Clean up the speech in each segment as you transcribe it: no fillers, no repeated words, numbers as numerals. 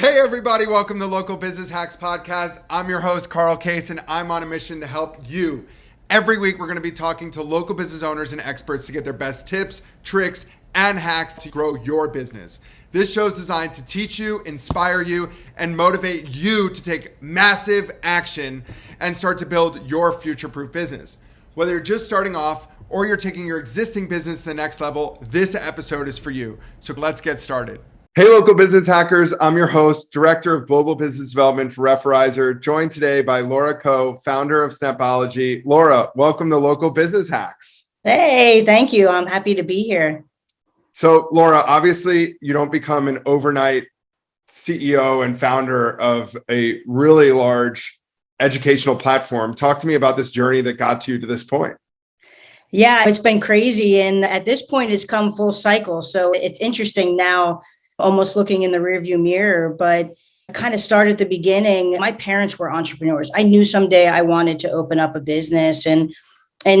Hey everybody, welcome to Local Business Hacks Podcast. I'm your host, Carl Case, and I'm on a mission to help you. Every week, we're going to be talking to local business owners and experts to get their best tips, tricks, and hacks to grow your business. This show is designed to teach you, inspire you, and motivate you to take massive action and start to build your future-proof business. Whether you're just starting off or you're taking your existing business to the next level, this episode is for you. So let's get started. Hey, local business hackers. I'm your host, Director of Global Business Development for Referrizer, joined today by Laura Coe, founder of Snapology. Laura, welcome to Local Business Hacks. Hey, thank you. I'm happy to be here. So, Laura, obviously, you don't become an overnight CEO and founder of a really large educational platform. Talk to me about this journey that got you to this point. Yeah, it's been crazy. And at this point, it's come full cycle. So it's interesting now, almost looking in the rearview mirror, but I kind of started at the beginning. My parents were entrepreneurs. I knew someday I wanted to open up a business. And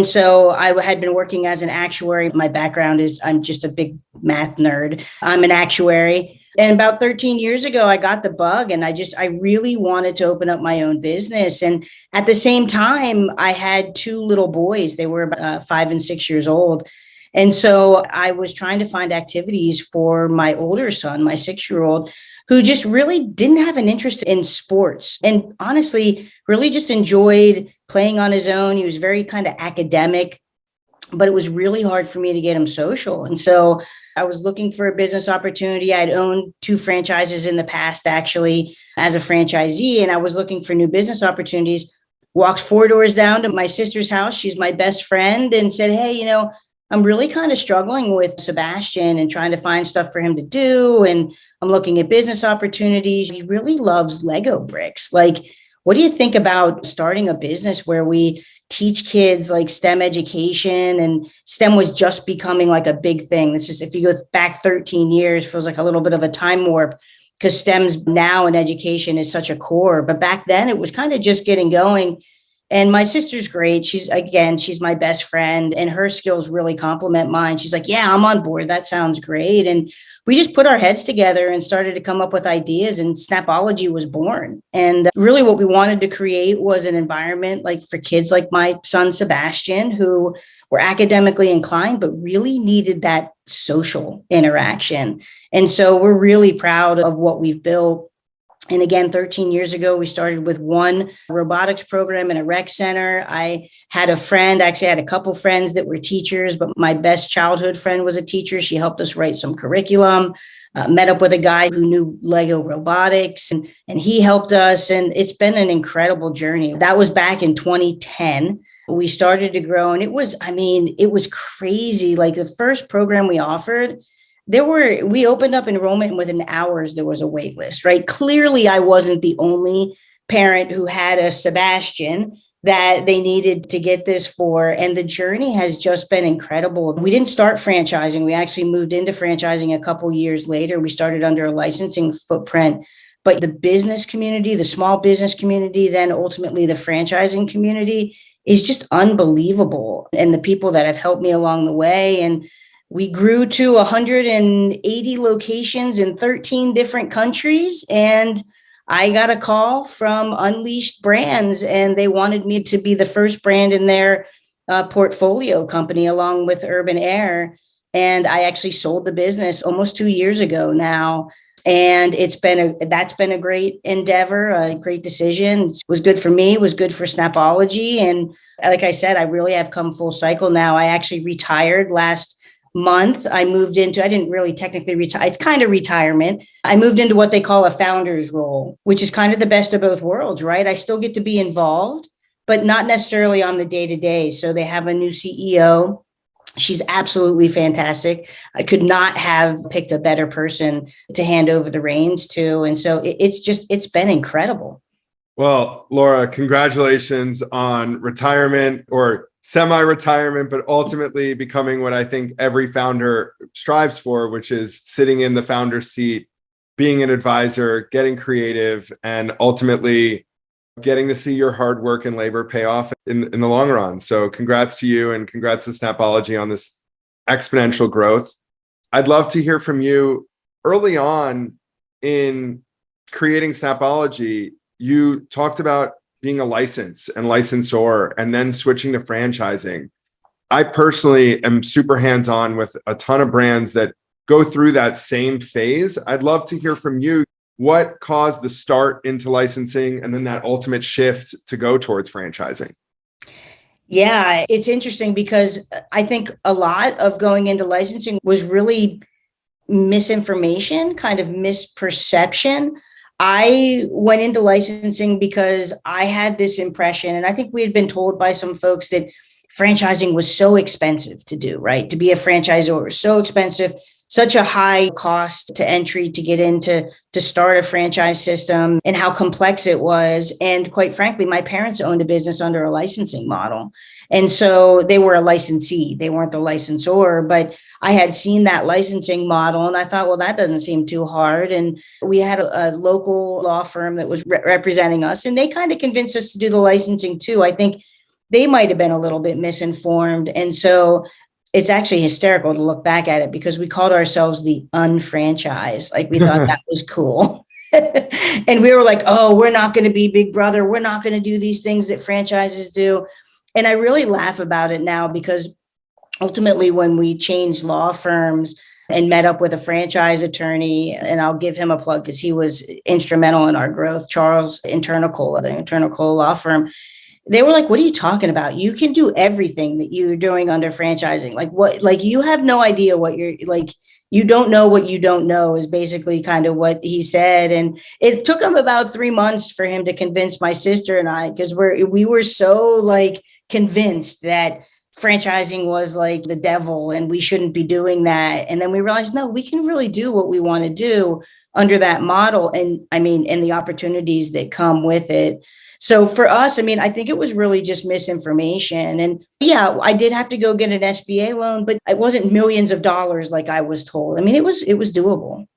so I had been working as an actuary. My background is I'm just a big math nerd. I'm an actuary. And about 13 years ago, I got the bug and I really wanted to open up my own business. And at the same time, I had two little boys. They were about 5 and 6 years old. And so I was trying to find activities for my older son, my 6-year-old, who just really didn't have an interest in sports and honestly really just enjoyed playing on his own. He was very kind of academic, but it was really hard for me to get him social. And so I was looking for a business opportunity. I'd owned 2 franchises in the past, actually, as a franchisee, and I was looking for new business opportunities. Walked 4 doors down to my sister's house. She's my best friend, and said, hey, I'm really kind of struggling with Sebastian and trying to find stuff for him to do. And I'm looking at business opportunities. He really loves Lego bricks. Like, what do you think about starting a business where we teach kids like STEM education? And STEM was just becoming like a big thing. This is, if you go back 13 years, feels like a little bit of a time warp because STEM's now in education is such a core. But back then it was kind of just getting going. And my sister's great. She's my best friend and her skills really complement mine. She's like, yeah, I'm on board. That sounds great. And we just put our heads together and started to come up with ideas, and Snapology was born. And really what we wanted to create was an environment like for kids like my son, Sebastian, who were academically inclined, but really needed that social interaction. And so we're really proud of what we've built. And again, 13 years ago, we started with one robotics program in a rec center. I had a friend, actually I had a couple friends that were teachers, but my best childhood friend was a teacher. She helped us write some curriculum, met up with a guy who knew Lego robotics, and he helped us. And it's been an incredible journey. That was back in 2010. We started to grow, and it was crazy. Like the first program we offered, we opened up enrollment, and within hours there was a wait list, right? Clearly I wasn't the only parent who had a Sebastian that they needed to get this for. And the journey has just been incredible. We didn't start franchising. We actually moved into franchising a couple years later. We started under a licensing footprint, but the business community, the small business community, then ultimately the franchising community is just unbelievable. And the people that have helped me along the way. And we grew to 180 locations in 13 different countries. And I got a call from Unleashed Brands, and they wanted me to be the first brand in their portfolio company along with Urban Air. And I actually sold the business almost 2 years ago now. And that's been a great endeavor, a great decision. It was good for me, it was good for Snapology. And like I said, I really have come full cycle now. I actually retired last month. I didn't really technically retire. It's kind of retirement. I moved into what they call a founder's role, which is kind of the best of both worlds, right? I still get to be involved, but not necessarily on the day-to-day. So they have a new CEO. She's absolutely fantastic. I could not have picked a better person to hand over the reins to. And so it's been incredible. Well, Laura, congratulations on retirement or semi-retirement, but ultimately becoming what I think every founder strives for, which is sitting in the founder's seat, being an advisor, getting creative, and ultimately getting to see your hard work and labor pay off in the long run. So congrats to you, and congrats to Snapology on this exponential growth. I'd love to hear from you early on in creating Snapology, you talked about being a license and licensor and then switching to franchising. I personally am super hands-on with a ton of brands that go through that same phase. I'd love to hear from you. What caused the start into licensing and then that ultimate shift to go towards franchising? Yeah, it's interesting because I think a lot of going into licensing was really misinformation, kind of misperception. I went into licensing because I had this impression, and I think we had been told by some folks that franchising was so expensive to do, right? To be a franchisor was so expensive, such a high cost to entry to get into to start a franchise system, and how complex it was. And quite frankly, my parents owned a business under a licensing model. And so they were a licensee. They weren't the licensor, but I had seen that licensing model and I thought, well, that doesn't seem too hard. And we had a local law firm that was representing us, and they kind of convinced us to do the licensing too. I think they might have been a little bit misinformed. And so it's actually hysterical to look back at it because we called ourselves the unfranchised. Like we thought that was cool. And we were like, oh, we're not going to be Big Brother. We're not going to do these things that franchises do. And I really laugh about it now because ultimately when we changed law firms and met up with a franchise attorney, and I'll give him a plug because he was instrumental in our growth, Charles Internical, the Internical law firm. They were like, what are you talking about? You can do everything that you're doing under franchising. Like what, like you have no idea what you're like, you don't know what you don't know is basically kind of what he said. And it took him about 3 months for him to convince my sister and I, because we were so like convinced that franchising was like the devil and we shouldn't be doing that. And then we realized, no, we can really do what we want to do under that model. And I mean, and the opportunities that come with it. So for us, I mean, I think it was really just misinformation. And yeah, I did have to go get an SBA loan, but it wasn't millions of dollars like I was told. I mean, it was doable.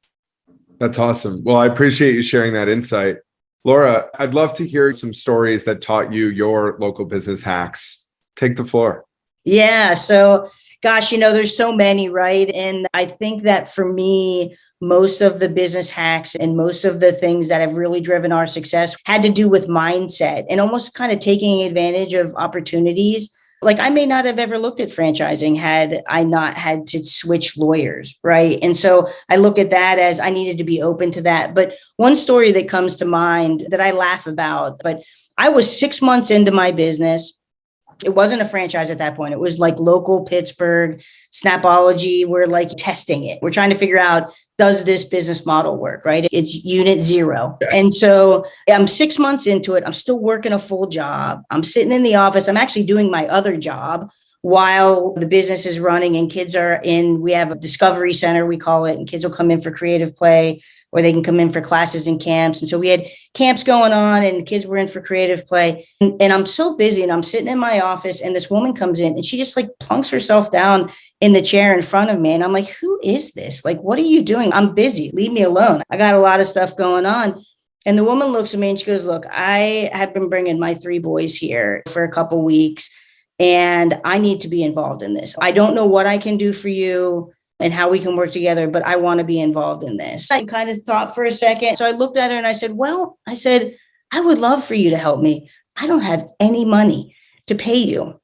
That's awesome. Well, I appreciate you sharing that insight. Laura, I'd love to hear some stories that taught you your local business hacks. Take the floor. Yeah. So gosh, there's so many, right? And I think that for me, most of the business hacks and most of the things that have really driven our success had to do with mindset and almost kind of taking advantage of opportunities. Like I may not have ever looked at franchising had I not had to switch lawyers, right? And so I look at that as I needed to be open to that. But one story that comes to mind that I laugh about, but I was 6 months into my business. It wasn't a franchise at that point. It was like local Pittsburgh Snapology. We're like testing it. We're trying to figure out, does this business model work, right? It's unit 0. And so I'm 6 months into it. I'm still working a full job. I'm sitting in the office. I'm actually doing my other job while the business is running and kids are in. We have a discovery center, we call it, and kids will come in for creative play, or they can come in for classes and camps. And so we had camps going on and the kids were in for creative play. And I'm so busy and I'm sitting in my office and this woman comes in and she just like plunks herself down in the chair in front of me. And I'm like, who is this? Like, what are you doing? I'm busy. Leave me alone. I got a lot of stuff going on. And the woman looks at me and she goes, look, I have been bringing my 3 boys here for a couple weeks and I need to be involved in this. I don't know what I can do for you and how we can work together, but I want to be involved in this. I kind of thought for a second. So I looked at her and I said, I would love for you to help me. I don't have any money to pay you.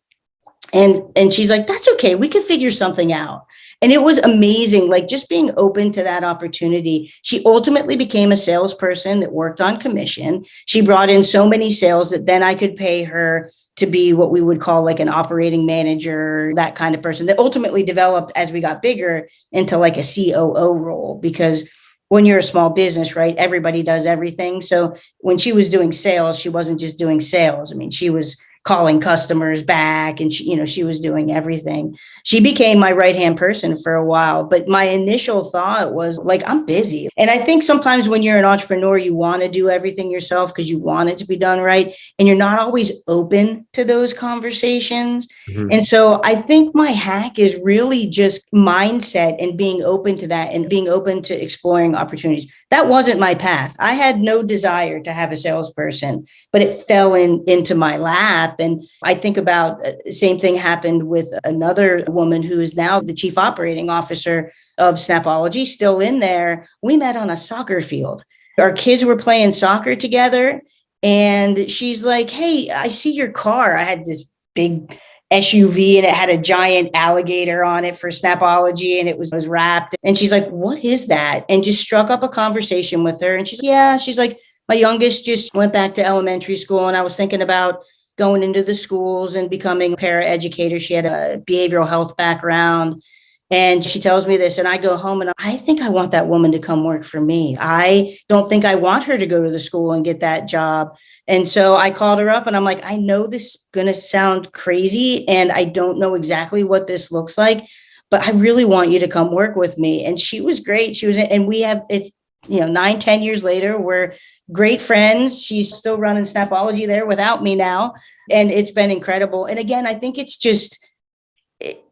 And she's like, that's okay. We can figure something out. And it was amazing, like just being open to that opportunity. She ultimately became a salesperson that worked on commission. She brought in so many sales that then I could pay her to be what we would call like an operating manager, that kind of person that ultimately developed as we got bigger into like a COO role. Because when you're a small business, right, everybody does everything. So when she was doing sales, she wasn't just doing sales. I mean, she was calling customers back and she was doing everything. She became my right-hand person for a while, but my initial thought was like, I'm busy. And I think sometimes when you're an entrepreneur, you want to do everything yourself because you want it to be done right. And you're not always open to those conversations. Mm-hmm. And so I think my hack is really just mindset and being open to that and being open to exploring opportunities. That wasn't my path. I had no desire to have a salesperson, but it fell into my lap. And I think about the same thing happened with another woman who is now the chief operating officer of Snapology, still in there. We met on a soccer field. our kids were playing soccer together. And she's like, hey, I see your car. I had this big SUV and it had a giant alligator on it for Snapology and it was wrapped. And she's like, what is that? And just struck up a conversation with her. And she's like, yeah, she's like, my youngest just went back to elementary school and I was thinking about going into the schools and becoming a paraeducator. She had a behavioral health background. And she tells me this, and I go home and I think I want that woman to come work for me. I don't think I want her to go to the school and get that job. And so I called her up and I'm like, I know this is going to sound crazy and I don't know exactly what this looks like, but I really want you to come work with me. And she was great. She was, and we have, it's, 9-10 years later, we're great friends. She's still running Snapology there without me now. And it's been incredible. And again, I think it's just,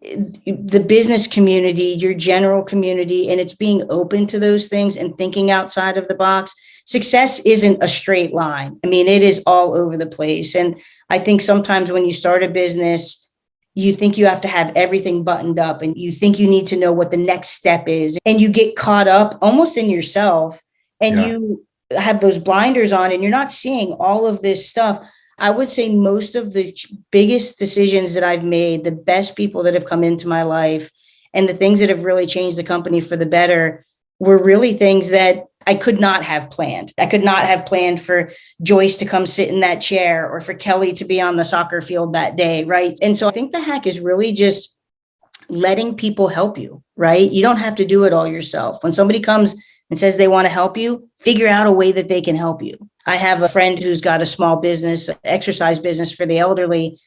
the business community, your general community, and it's being open to those things and thinking outside of the box. Success isn't a straight line. I mean, it is all over the place. And I think sometimes when you start a business, you think you have to have everything buttoned up and you think you need to know what the next step is. And you get caught up almost in yourself and you have those blinders on and you're not seeing all of this stuff. I would say most of the biggest decisions that I've made, the best people that have come into my life, and the things that have really changed the company for the better were really things that I could not have planned. I could not have planned for Joyce to come sit in that chair or for Kelly to be on the soccer field that day, right? And so I think the hack is really just letting people help you, right? You don't have to do it all yourself. When somebody comes and says they want to help you, figure out a way that they can help you. I have a friend who's got a small business, exercise business for the elderly,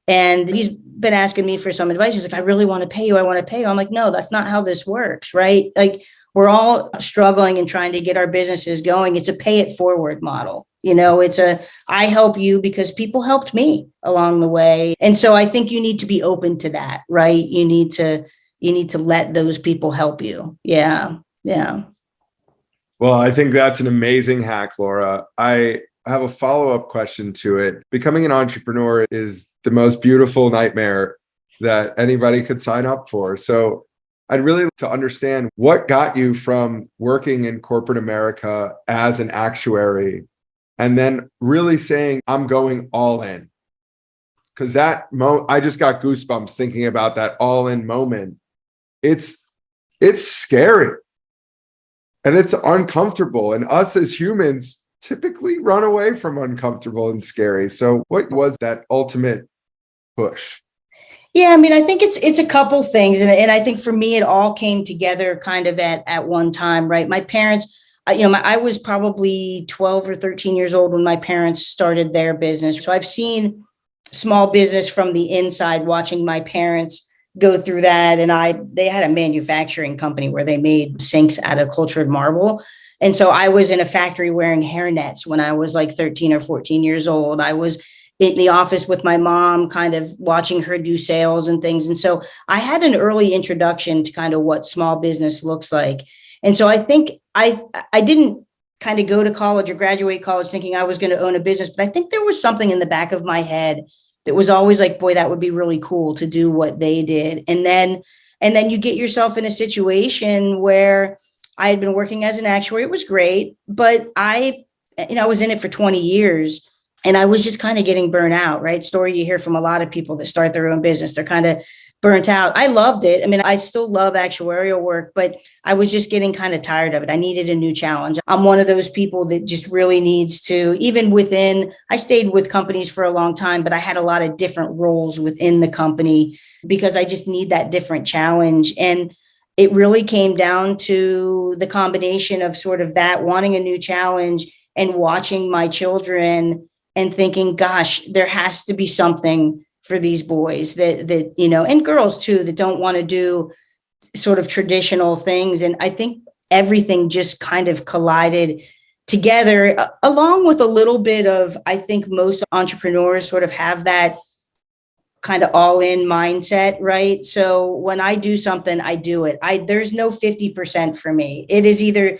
and he's been asking me for some advice. He's like, I really want to pay you. I want to pay you. I'm like, no, that's not how this works, right? Like we're all struggling and trying to get our businesses going. It's a pay it forward model. It's I help you because people helped me along the way. And so I think you need to be open to that, right? You need to let those people help you. Yeah. Yeah. Well, I think that's an amazing hack, Laura. I have a follow-up question to it. Becoming an entrepreneur is the most beautiful nightmare that anybody could sign up for. So I'd really like to understand what got you from working in corporate America as an actuary and then really saying, I'm going all in. Because I just got goosebumps thinking about that all in moment. It's scary. And it's uncomfortable. And us as humans typically run away from uncomfortable and scary. So what was that ultimate push? Yeah, I mean, I think it's a couple things. And I think for me, it all came together kind of at one time, right? My parents, I was probably 12 or 13 years old when my parents started their business. So I've seen small business from the inside, watching my parents go through that. And they had a manufacturing company where they made sinks out of cultured marble. And so I was in a factory wearing hairnets when I was like 13 or 14 years old. I was in the office with my mom, kind of watching her do sales and things. And so I had an early introduction to kind of what small business looks like. And so I think I didn't kind of go to college or graduate college thinking I was going to own a business, but I think there was something in the back of my head that was always like, boy, that would be really cool to do what they did. And then you get yourself in a situation where I had been working as an actuary. It was great, but I was in it for 20 years and I was just kind of getting burnt out, right? Story you hear from a lot of people that start their own business. They're kind of burnt out. I loved it. I mean, I still love actuarial work, but I was just getting kind of tired of it. I needed a new challenge. I'm one of those people that just really needs to, I stayed with companies for a long time, but I had a lot of different roles within the company because I just need that different challenge. And it really came down to the combination of sort of that, wanting a new challenge and watching my children and thinking, gosh, there has to be something for these boys that and girls too, that don't want to do sort of traditional things. And I think everything just kind of collided together, along with a little bit of, I think most entrepreneurs sort of have that kind of all in mindset, right? So when I do something, I do it. There's no 50% for me. It is either,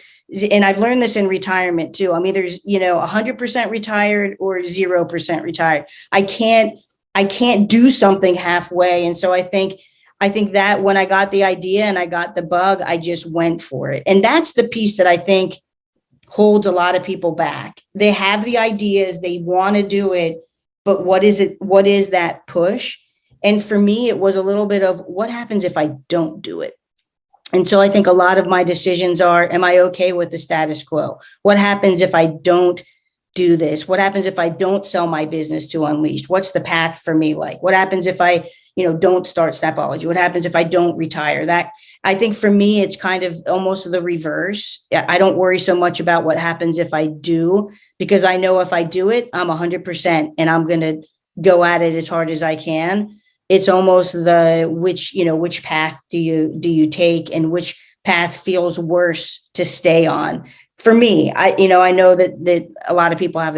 and I've learned this in retirement too. I'm either, 100% retired or 0% retired. I can't do something halfway. And so I think that when I got the idea and I got the bug, I just went for it. And that's the piece that I think holds a lot of people back. They have the ideas, they want to do it, but what is it? What is that push? And for me, it was a little bit of what happens if I don't do it? And so I think a lot of my decisions are, am I okay with the status quo? What happens if I don't do this? What happens if I don't sell my business to Unleashed? What's the path for me like? What happens if I, don't start Snapology? What happens if I don't retire? That, I think for me, it's kind of almost the reverse. I don't worry so much about what happens if I do, because I know if I do it, I'm 100% and I'm going to go at it as hard as I can. It's almost the which path do you take, and which path feels worse to stay on. For me, I know that a lot of people have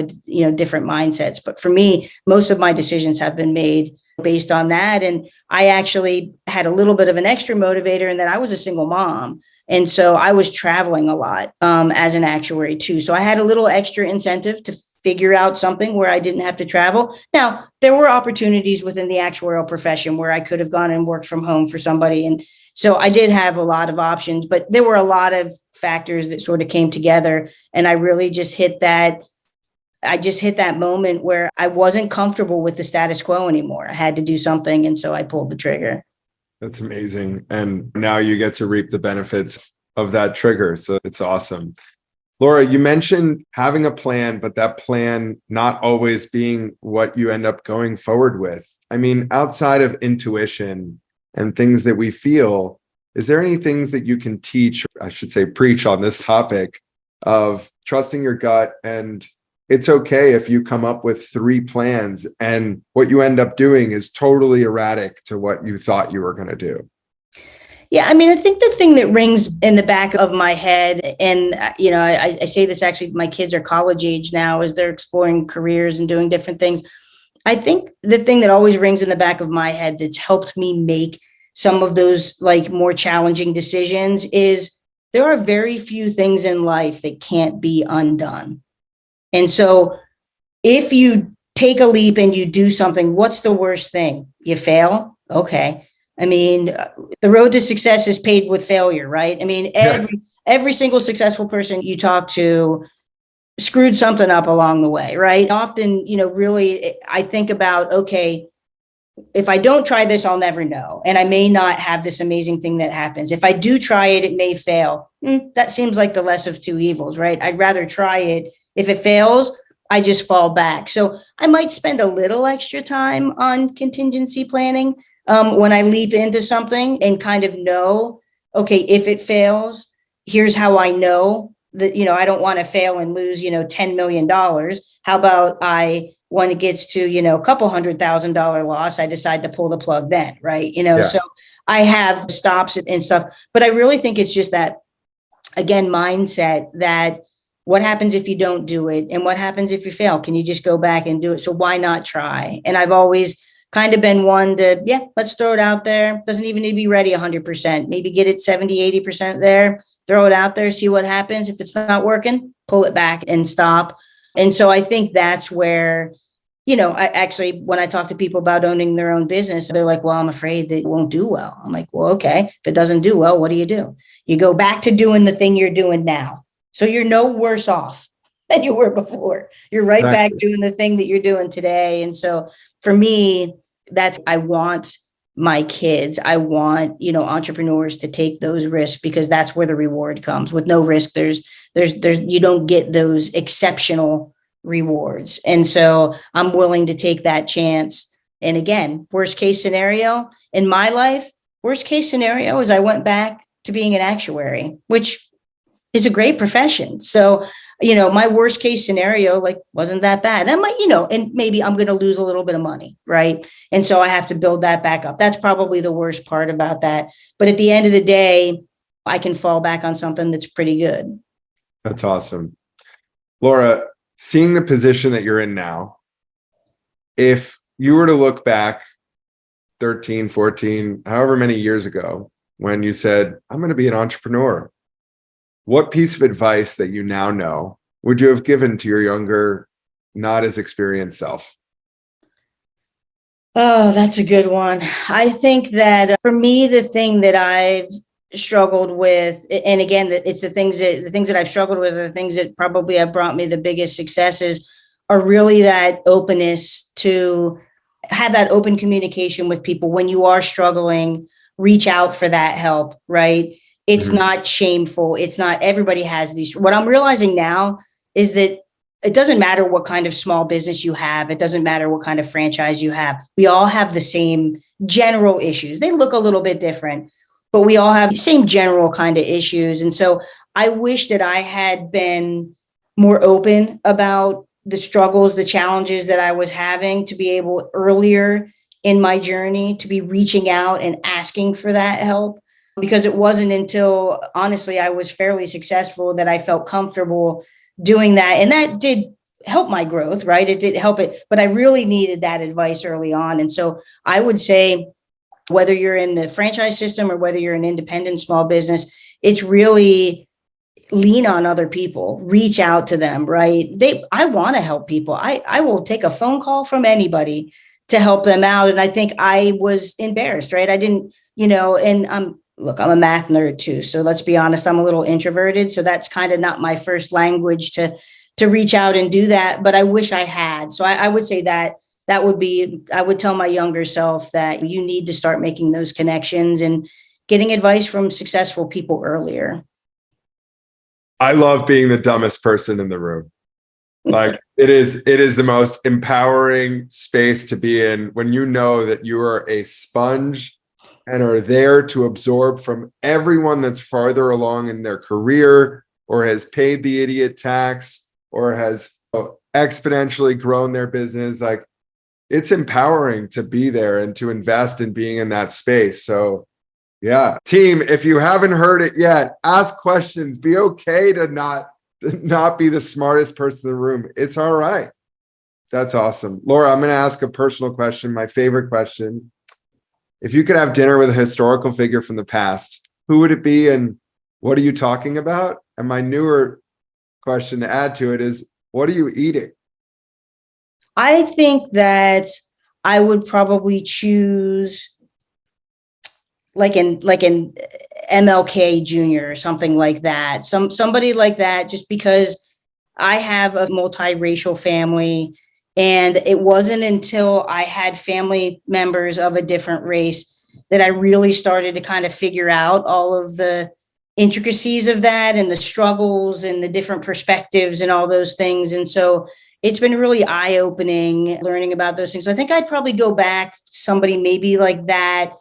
different mindsets, but for me, most of my decisions have been made based on that. And I actually had a little bit of an extra motivator in that I was a single mom. And so I was traveling a lot as an actuary too. So I had a little extra incentive to figure out something where I didn't have to travel. Now, there were opportunities within the actuarial profession where I could have gone and worked from home for somebody. And so I did have a lot of options, but there were a lot of factors that sort of came together. And I really just hit that moment where I wasn't comfortable with the status quo anymore. I had to do something. And so I pulled the trigger. That's amazing. And now you get to reap the benefits of that trigger. So it's awesome. Laura, you mentioned having a plan, but that plan not always being what you end up going forward with. I mean, outside of intuition and things that we feel, is there any things that you can teach, I should say, preach on this topic of trusting your gut? And it's okay if you come up with 3 plans and what you end up doing is totally erratic to what you thought you were going to do. Yeah, I mean, I think the thing that rings in the back of my head, and, I say this actually, my kids are college age now as they're exploring careers and doing different things. I think the thing that always rings in the back of my head that's helped me make some of those like more challenging decisions is there are very few things in life that can't be undone. And so if you take a leap and you do something, what's the worst thing? You fail? Okay. I mean, the road to success is paved with failure, right? I mean, every single successful person you talk to screwed something up along the way, right? Often, really, I think about, okay, if I don't try this, I'll never know. And I may not have this amazing thing that happens. If I do try it, it may fail. That seems like the less of two evils, right? I'd rather try it. If it fails, I just fall back. So I might spend a little extra time on contingency planning when I leap into something and kind of know, okay, if it fails, here's how I know that, I don't want to fail and lose, $10 million. How about when it gets to, a couple $100,000 loss, I decide to pull the plug then, right? So I have stops and stuff, but I really think it's just that, again, mindset that what happens if you don't do it? And what happens if you fail? Can you just go back and do it? So why not try? And I've always kind of been one to, let's throw it out there. Doesn't even need to be ready 100%. Maybe get it 70, 80% there, throw it out there, see what happens. If it's not working, pull it back and stop. And so I think that's where, I actually, when I talk to people about owning their own business, they're like, well, I'm afraid that it won't do well. I'm like, well, okay, if it doesn't do well, what do? You go back to doing the thing you're doing now. So you're no worse off than you were before. You're right back doing the thing that you're doing today. And so for me, I want my kids, I want, entrepreneurs to take those risks, because that's where the reward comes. With no risk, there's you don't get those exceptional rewards. And so I'm willing to take that chance. And again, worst case scenario in my life, worst case scenario is I went back to being an actuary, which is a great profession. So, my worst case scenario, wasn't that bad. And I might, and maybe I'm going to lose a little bit of money. Right. And so I have to build that back up. That's probably the worst part about that. But at the end of the day, I can fall back on something that's pretty good. That's awesome. Laura, seeing the position that you're in now, if you were to look back 13, 14, however many years ago, when you said, I'm going to be an entrepreneur, what piece of advice that you now know would you have given to your younger, not as experienced self? Oh, that's a good one. I think that for me, the thing that I've struggled with, and again, it's the things that I've struggled with, are the things that probably have brought me the biggest successes, are really that openness to have that open communication with people. When you are struggling, reach out for that help, right? It's not shameful. It's not, everybody has these. What I'm realizing now is that it doesn't matter what kind of small business you have. It doesn't matter what kind of franchise you have. We all have the same general issues. They look a little bit different, but we all have the same general kind of issues. And so I wish that I had been more open about the struggles, the challenges that I was having, to be able earlier in my journey to be reaching out and asking for that help. Because it wasn't until, honestly, I was fairly successful that I felt comfortable doing that. And that did help my growth, right? It did help it, but I really needed that advice early on. And so I would say, whether you're in the franchise system or whether you're an independent small business, it's really lean on other people, reach out to them, right? I want to help people. I will take a phone call from anybody to help them out. And I think I was embarrassed, right? I didn't, and I'm a math nerd too. So let's be honest, I'm a little introverted. So that's kind of not my first language to reach out and do that, but I wish I had. So I would say that would be, I would tell my younger self that you need to start making those connections and getting advice from successful people earlier. I love being the dumbest person in the room. Like it is the most empowering space to be in when you know that you are a sponge and are there to absorb from everyone that's farther along in their career or has paid the idiot tax or has exponentially grown their business. Like, it's empowering to be there and to invest in being in that space. So yeah, team, if you haven't heard it yet, ask questions. Be okay to not be the smartest person in the room. It's all right. That's awesome. Laura, I'm going to ask a personal question, my favorite question. If you could have dinner with a historical figure from the past, who would it be and what are you talking about? And my newer question to add to it is, what are you eating? I think that I would probably choose like an MLK Jr. or something like that. Somebody like that, just because I have a multiracial family, and it wasn't until I had family members of a different race that I really started to kind of figure out all of the intricacies of that and the struggles and the different perspectives and all those things. And so it's been really eye-opening learning about those things. So I think I'd probably go back to somebody maybe like that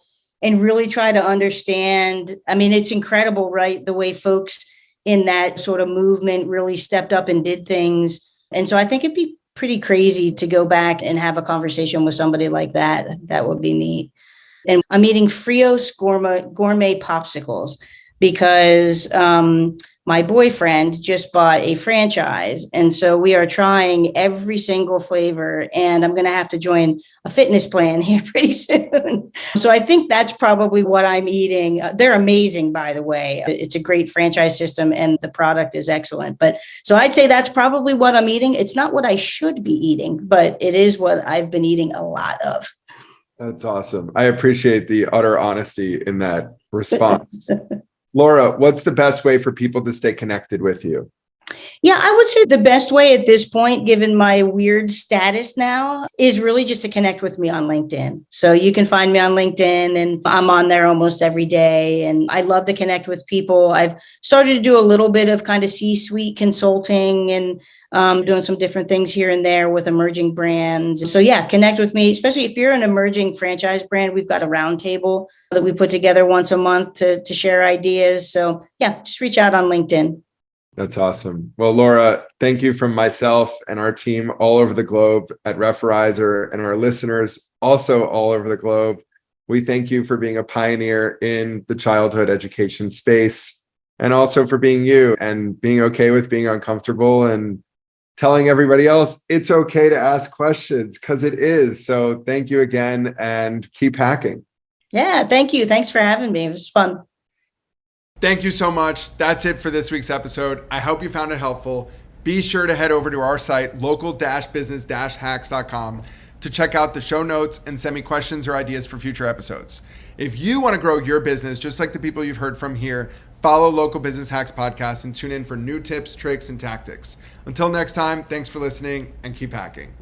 and really try to understand. I mean, it's incredible, right? The way folks in that sort of movement really stepped up and did things. And so I think it'd be pretty crazy to go back and have a conversation with somebody like that. That would be neat. And I'm eating Frios gourmet popsicles because my boyfriend just bought a franchise. And so we are trying every single flavor, and I'm going to have to join a fitness plan here pretty soon. So I think that's probably what I'm eating. They're amazing, by the way. It's a great franchise system and the product is excellent. But so I'd say that's probably what I'm eating. It's not what I should be eating, but it is what I've been eating a lot of. That's awesome. I appreciate the utter honesty in that response. Laura, what's the best way for people to stay connected with you? Yeah, I would say the best way at this point, given my weird status now, is really just to connect with me on LinkedIn. So you can find me on LinkedIn, and I'm on there almost every day. And I love to connect with people. I've started to do a little bit of kind of C-suite consulting and doing some different things here and there with emerging brands. So yeah, connect with me, especially if you're an emerging franchise brand. We've got a roundtable that we put together once a month to share ideas. So yeah, just reach out on LinkedIn. That's awesome. Well, Laura, thank you from myself and our team all over the globe at Referrizer and our listeners also all over the globe. We thank you for being a pioneer in the childhood education space and also for being you and being okay with being uncomfortable and telling everybody else it's okay to ask questions, because it is. So thank you again and keep hacking. Yeah, thank you. Thanks for having me. It was fun. Thank you so much. That's it for this week's episode. I hope you found it helpful. Be sure to head over to our site, local-business-hacks.com, to check out the show notes and send me questions or ideas for future episodes. If you want to grow your business, just like the people you've heard from here, follow Local Business Hacks Podcast and tune in for new tips, tricks, and tactics. Until next time, thanks for listening and keep hacking.